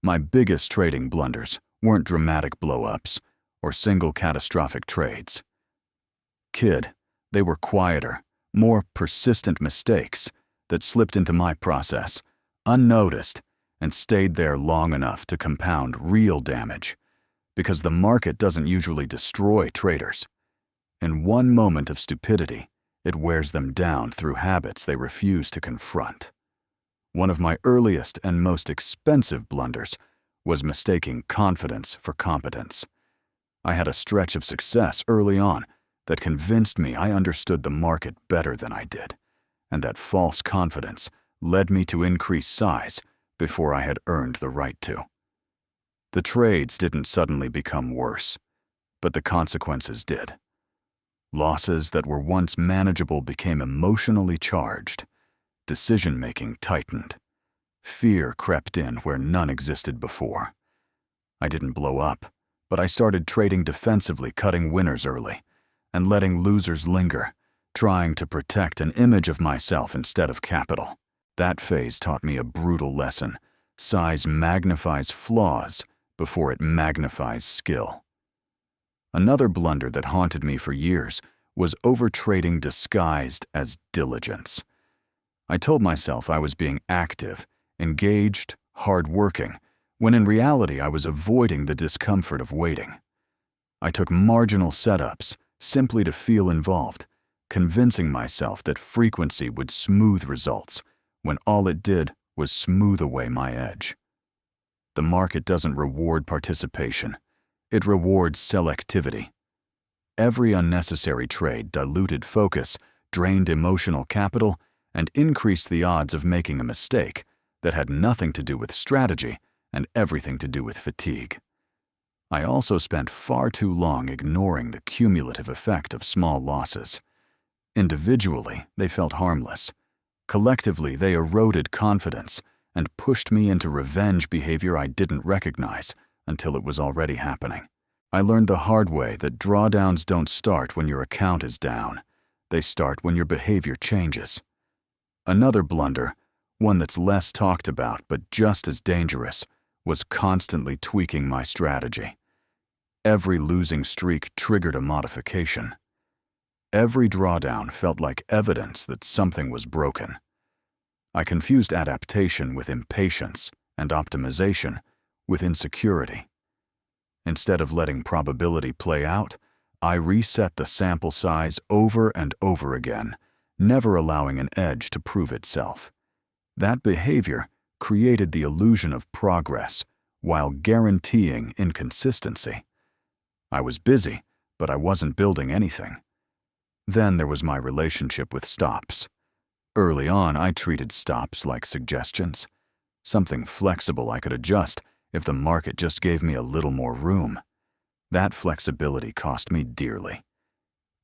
My biggest trading blunders weren't dramatic blow-ups or single catastrophic trades. They were quieter, more persistent mistakes that slipped into my process, unnoticed, and stayed there long enough to compound real damage, because the market doesn't usually destroy traders. In one moment of stupidity, it wears them down through habits they refuse to confront. One of my earliest and most expensive blunders was mistaking confidence for competence. I had a stretch of success early on that convinced me I understood the market better than I did, and that false confidence led me to increase size before I had earned the right to. The trades didn't suddenly become worse, but the consequences did. Losses that were once manageable became emotionally charged. Decision-making tightened. Fear crept in where none existed before. I didn't blow up, but I started trading defensively, cutting winners early, and letting losers linger, trying to protect an image of myself instead of capital. That phase taught me a brutal lesson. Size magnifies flaws before it magnifies skill. Another blunder that haunted me for years was overtrading disguised as diligence. I told myself I was being active, engaged, hard-working, when in reality I was avoiding the discomfort of waiting. I took marginal setups simply to feel involved, convincing myself that frequency would smooth results, when all it did was smooth away my edge. The market doesn't reward participation. It rewards selectivity. Every unnecessary trade diluted focus, drained emotional capital, and increased the odds of making a mistake that had nothing to do with strategy and everything to do with fatigue. I also spent far too long ignoring the cumulative effect of small losses. Individually, they felt harmless. Collectively, they eroded confidence and pushed me into revenge behavior I didn't recognize until it was already happening. I learned the hard way that drawdowns don't start when your account is down. They start when your behavior changes. Another blunder, one that's less talked about but just as dangerous, was constantly tweaking my strategy. Every losing streak triggered a modification. Every drawdown felt like evidence that something was broken. I confused adaptation with impatience and optimization with insecurity. Instead of letting probability play out, I reset the sample size over and over again, never allowing an edge to prove itself. That behavior created the illusion of progress while guaranteeing inconsistency. I was busy, but I wasn't building anything. Then there was my relationship with stops. Early on, I treated stops like suggestions, something flexible I could adjust if the market just gave me a little more room. That flexibility cost me dearly.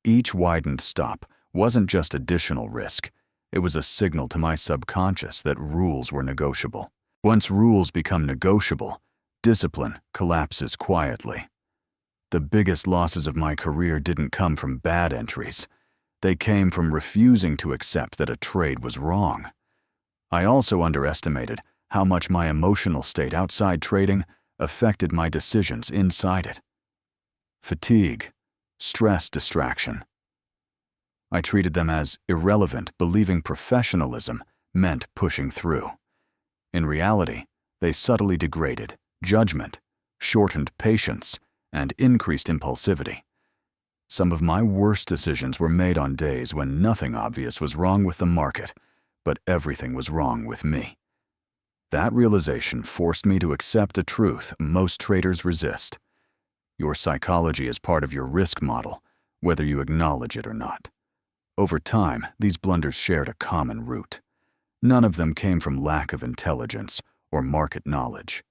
Each widened stop wasn't just additional risk. It was a signal to my subconscious that rules were negotiable. Once rules become negotiable, discipline collapses quietly. The biggest losses of my career didn't come from bad entries. They came from refusing to accept that a trade was wrong. I also underestimated how much my emotional state outside trading affected my decisions inside it. Fatigue, stress distraction. I treated them as irrelevant, believing professionalism meant pushing through. In reality, they subtly degraded judgment, shortened patience, and increased impulsivity. Some of my worst decisions were made on days when nothing obvious was wrong with the market, but everything was wrong with me. That realization forced me to accept a truth most traders resist. Your psychology is part of your risk model, whether you acknowledge it or not. Over time, these blunders shared a common root. None of them came from lack of intelligence or market knowledge.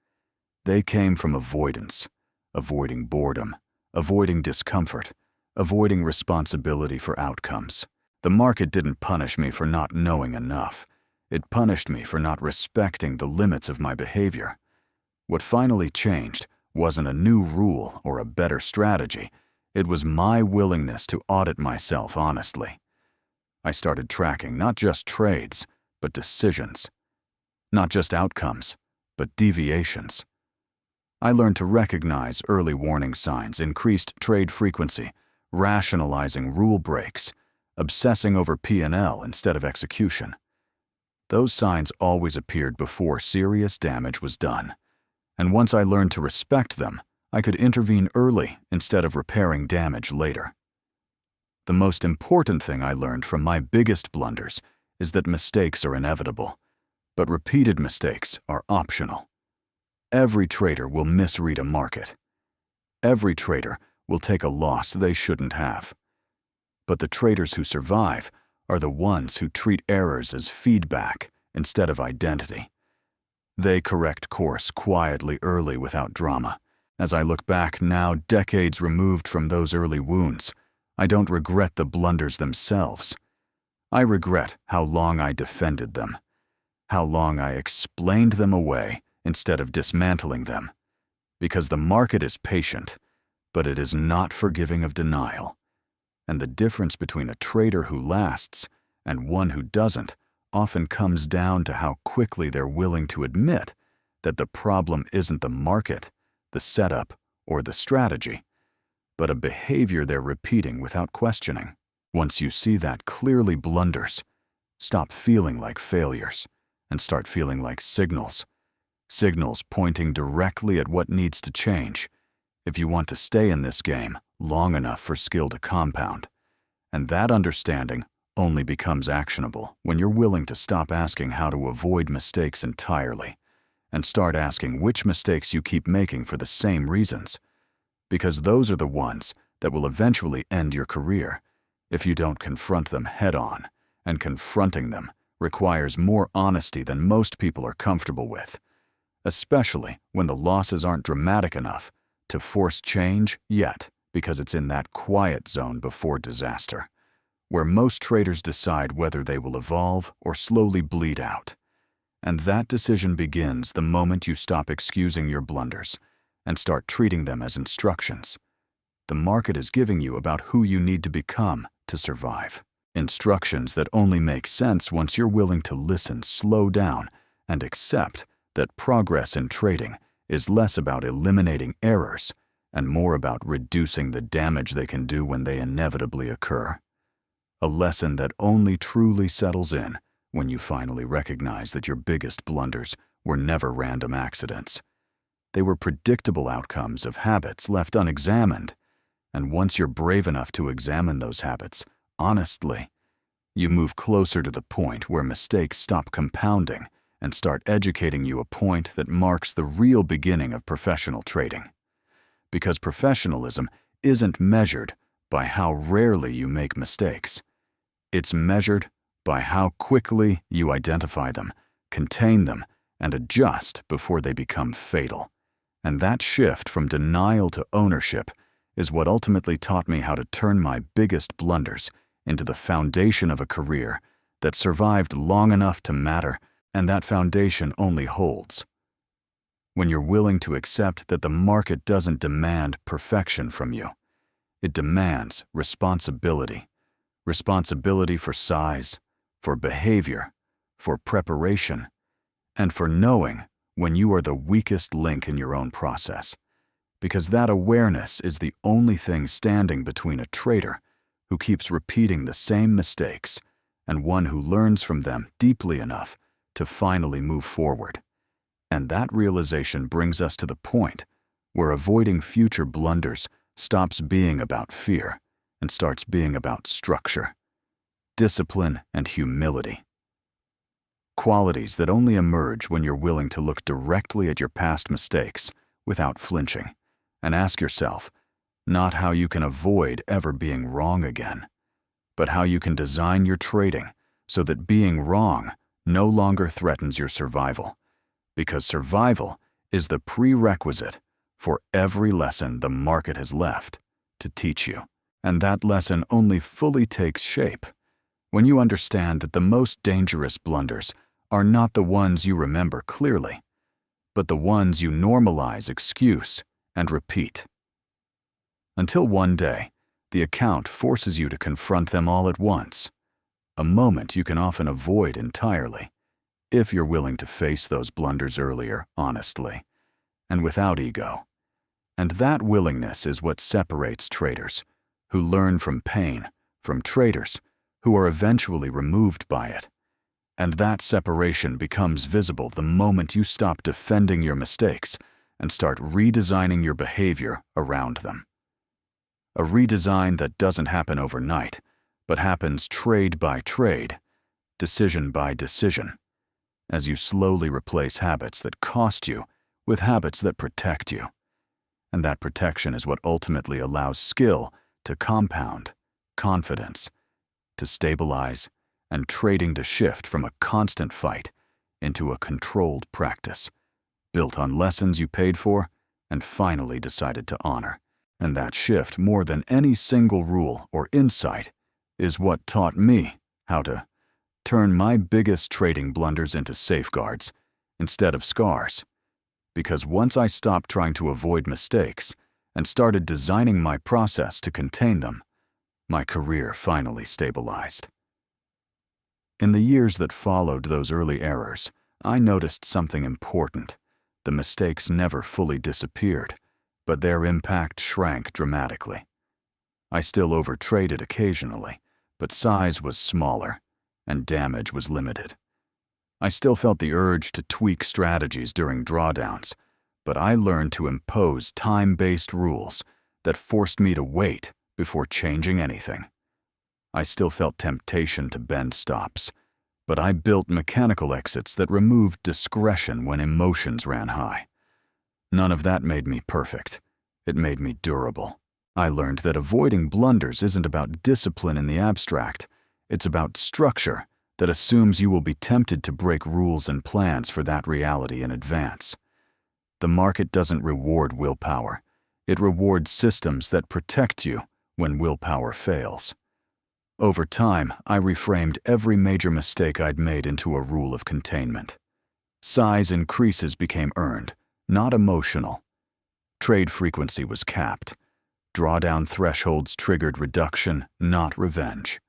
They came from avoidance, avoiding boredom, avoiding discomfort, avoiding responsibility for outcomes. The market didn't punish me for not knowing enough. It punished me for not respecting the limits of my behavior. What finally changed wasn't a new rule or a better strategy. It was my willingness to audit myself honestly. I started tracking not just trades, but decisions. Not just outcomes, but deviations. I learned to recognize early warning signs, increased trade frequency, rationalizing rule breaks, obsessing over P&L instead of execution. Those signs always appeared before serious damage was done, and once I learned to respect them, I could intervene early instead of repairing damage later. The most important thing I learned from my biggest blunders is that mistakes are inevitable, but repeated mistakes are optional. Every trader will misread a market. Every trader will take a loss they shouldn't have. But the traders who survive are the ones who treat errors as feedback instead of identity. They correct course quietly early without drama. As I look back now, decades removed from those early wounds, I don't regret the blunders themselves. I regret how long I defended them, how long I explained them away instead of dismantling them. Because the market is patient, but it is not forgiving of denial. And the difference between a trader who lasts and one who doesn't often comes down to how quickly they're willing to admit that the problem isn't the market, the setup, or the strategy, but a behavior they're repeating without questioning. Once you see that clearly, blunders stop feeling like failures and start feeling like signals. Signals pointing directly at what needs to change if you want to stay in this game long enough for skill to compound. And that understanding only becomes actionable when you're willing to stop asking how to avoid mistakes entirely and start asking which mistakes you keep making for the same reasons. Because those are the ones that will eventually end your career if you don't confront them head-on, and confronting them requires more honesty than most people are comfortable with, especially when the losses aren't dramatic enough to force change yet, because it's in that quiet zone before disaster, where most traders decide whether they will evolve or slowly bleed out. And that decision begins the moment you stop excusing your blunders and start treating them as instructions the market is giving you about who you need to become to survive. Instructions that only make sense once you're willing to listen, slow down, and accept that progress in trading is less about eliminating errors and more about reducing the damage they can do when they inevitably occur. A lesson that only truly settles in when you finally recognize that your biggest blunders were never random accidents. They were predictable outcomes of habits left unexamined, and once you're brave enough to examine those habits honestly, you move closer to the point where mistakes stop compounding and start educating you, a point that marks the real beginning of professional trading. Because professionalism isn't measured by how rarely you make mistakes. It's measured by how quickly you identify them, contain them, and adjust before they become fatal. And that shift from denial to ownership is what ultimately taught me how to turn my biggest blunders into the foundation of a career that survived long enough to matter, and that foundation only holds when you're willing to accept that the market doesn't demand perfection from you. It demands responsibility. Responsibility for size, for behavior, for preparation, and for knowing when you are the weakest link in your own process. Because that awareness is the only thing standing between a trader who keeps repeating the same mistakes and one who learns from them deeply enough to finally move forward. And that realization brings us to the point where avoiding future blunders stops being about fear and starts being about structure, discipline, and humility. Qualities that only emerge when you're willing to look directly at your past mistakes without flinching and ask yourself not how you can avoid ever being wrong again, but how you can design your trading so that being wrong no longer threatens your survival. Because survival is the prerequisite for every lesson the market has left to teach you. And that lesson only fully takes shape when you understand that the most dangerous blunders are not the ones you remember clearly, but the ones you normalize, excuse, and repeat. Until one day, the account forces you to confront them all at once, a moment you can often avoid entirely if you're willing to face those blunders earlier honestly. and without ego. And that willingness is what separates traders, who learn from pain, from traders, who are eventually removed by it. And that separation becomes visible the moment you stop defending your mistakes and start redesigning your behavior around them. A redesign that doesn't happen overnight, but happens trade by trade, decision by decision, as you slowly replace habits that cost you with habits that protect you. And that protection is what ultimately allows skill to compound, confidence to stabilize, and trading to shift from a constant fight into a controlled practice, built on lessons you paid for and finally decided to honor. And that shift, more than any single rule or insight, is what taught me how to turn my biggest trading blunders into safeguards instead of scars. Because once I stopped trying to avoid mistakes and started designing my process to contain them, my career finally stabilized. In the years that followed those early errors, I noticed something important. The mistakes never fully disappeared, but their impact shrank dramatically. I still overtraded occasionally, but size was smaller and damage was limited. I still felt the urge to tweak strategies during drawdowns, but I learned to impose time-based rules that forced me to wait before changing anything. I still felt temptation to bend stops, but I built mechanical exits that removed discretion when emotions ran high. None of that made me perfect. It made me durable. I learned that avoiding blunders isn't about discipline in the abstract. It's about structure that assumes you will be tempted to break rules and plans for that reality in advance. The market doesn't reward willpower. It rewards systems that protect you when willpower fails. Over time, I reframed every major mistake I'd made into a rule of containment. Size increases became earned, not emotional. Trade frequency was capped. Drawdown thresholds triggered reduction, not revenge.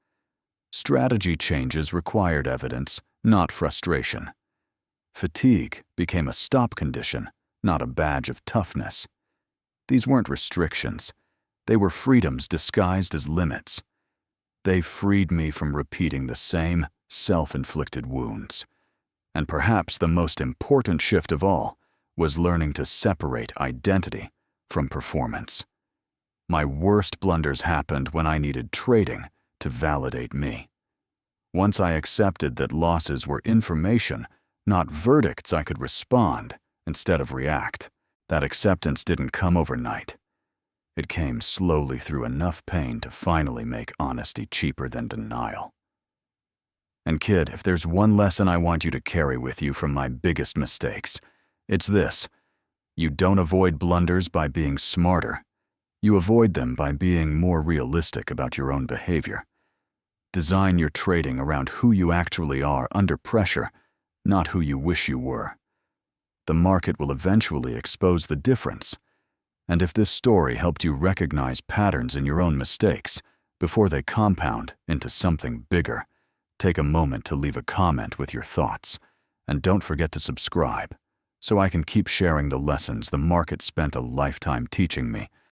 Strategy changes required evidence, not frustration. Fatigue became a stop condition, not a badge of toughness. These weren't restrictions. They were freedoms disguised as limits. They freed me from repeating the same self-inflicted wounds. And perhaps the most important shift of all was learning to separate identity from performance. My worst blunders happened when I needed trading to validate me. Once I accepted that losses were information, not verdicts I could respond instead of react, that acceptance didn't come overnight. It came slowly through enough pain to finally make honesty cheaper than denial. And kid, if there's one lesson I want you to carry with you from my biggest mistakes, it's this. You don't avoid blunders by being smarter. You avoid them by being more realistic about your own behavior. Design your trading around who you actually are under pressure, not who you wish you were. The market will eventually expose the difference. And if this story helped you recognize patterns in your own mistakes before they compound into something bigger, take a moment to leave a comment with your thoughts. And don't forget to subscribe so I can keep sharing the lessons the market spent a lifetime teaching me